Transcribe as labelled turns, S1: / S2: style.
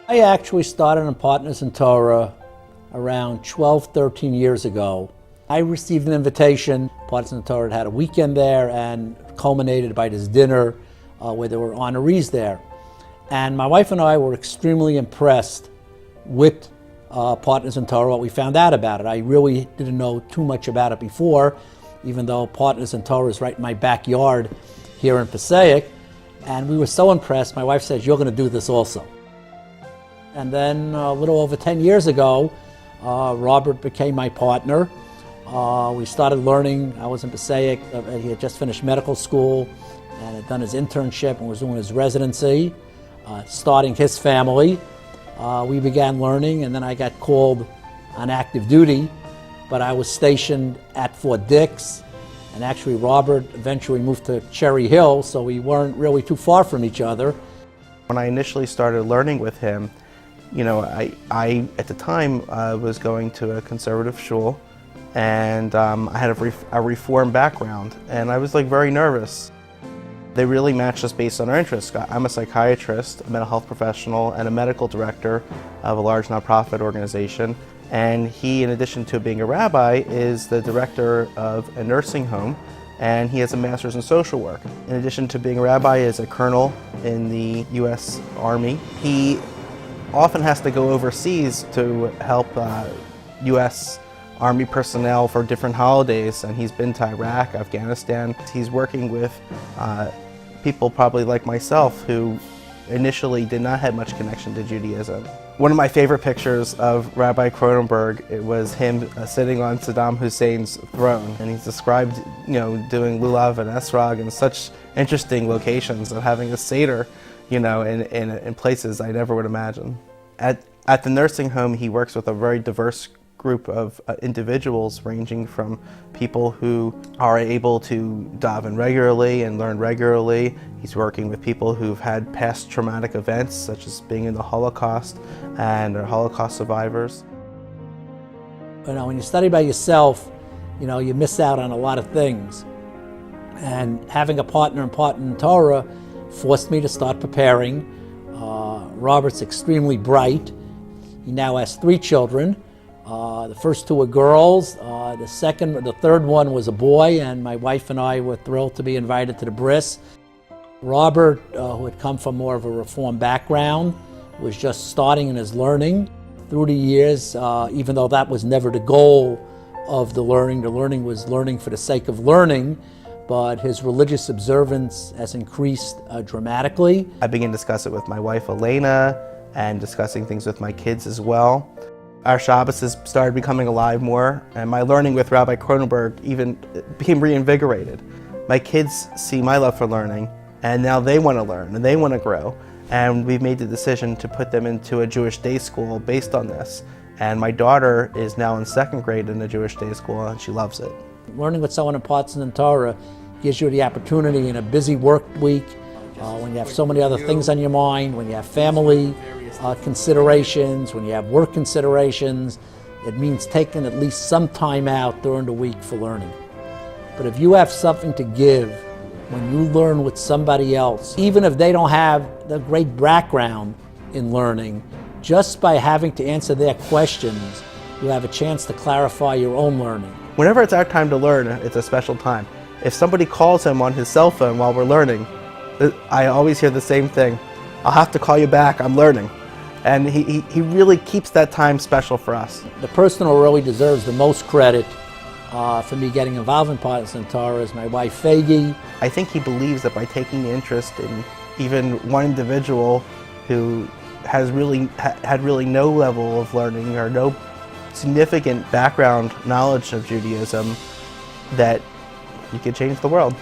S1: I actually started in Partners In Torah around 12, 13 years ago. I received an invitation. Partners In Torah had a weekend there and culminated by this dinner where there were honorees there. And my wife and I were extremely impressed with Partners In Torah, what we found out about it. I really didn't know too much about it before, even though Partners In Torah is right in my backyard here in Passaic. And we were so impressed, my wife says, "You're going to do this also." And then a little over 10 years ago, Robert became my partner. We started learning. I was in Passaic. He had just finished medical school and had done his internship and was doing his residency, starting his family. We began learning, and then I got called on active duty, but I was stationed at Fort Dix, and actually Robert eventually moved to Cherry Hill, so we weren't really too far from each other.
S2: When I initially started learning with him, you know, I at the time was going to a conservative shul, and I had a reform background, and I was like very nervous. They really matched us based on our interests. I'm a psychiatrist, a mental health professional, and a medical director of a large nonprofit organization. And he, in addition to being a rabbi, is the director of a nursing home, and he has a master's in social work. In addition to being a rabbi, he is a colonel in the U.S. Army. He often has to go overseas to help U.S. Army personnel for different holidays, and he's been to Iraq, Afghanistan. He's working with people probably like myself who initially did not have much connection to Judaism. One of my favorite pictures of Rabbi Kronenberg, it was him sitting on Saddam Hussein's throne, and he's described, you know, doing lulav and esrog in such interesting locations and having a seder, you know, in places I never would imagine. At the nursing home, he works with a very diverse group of individuals, ranging from people who are able to daven regularly and learn regularly. He's working with people who've had past traumatic events, such as being in the Holocaust, and are Holocaust survivors.
S1: You know, when you study by yourself, you know, you miss out on a lot of things. And having a partner in Partners In Torah forced me to start preparing. Robert's extremely bright. He now has 3 children. The first 2 are girls. The third one was a boy, and my wife and I were thrilled to be invited to the bris. Robert, who had come from more of a Reform background, was just starting in his learning. Through the years, even though that was never the goal of the learning was learning for the sake of learning, but his religious observance has increased dramatically.
S2: I began to discuss it with my wife Elena, and discussing things with my kids as well. Our Shabbos has started becoming alive more, and my learning with Rabbi Kronenberg even became reinvigorated. My kids see my love for learning, and now they want to learn and they want to grow. And we've made the decision to put them into a Jewish day school based on this. And my daughter is now in 2nd grade in a Jewish day school, and she loves it.
S1: Learning with someone in Partners In Torah gives you the opportunity in a busy work week, when you have so many other things on your mind, when you have family considerations, when you have work considerations. It means taking at least some time out during the week for learning. But if you have something to give when you learn with somebody else, even if they don't have the great background in learning, just by having to answer their questions, you have a chance to clarify your own learning.
S2: Whenever it's our time to learn, it's a special time. If somebody calls him on his cell phone while we're learning, I always hear the same thing: "I'll have to call you back, I'm learning." And he really keeps that time special for us.
S1: The person who really deserves the most credit for me getting involved in Partners In Torah is my wife, Faggy.
S2: I think he believes that by taking interest in even one individual who has had really no level of learning or no significant background knowledge of Judaism, that you could change the world.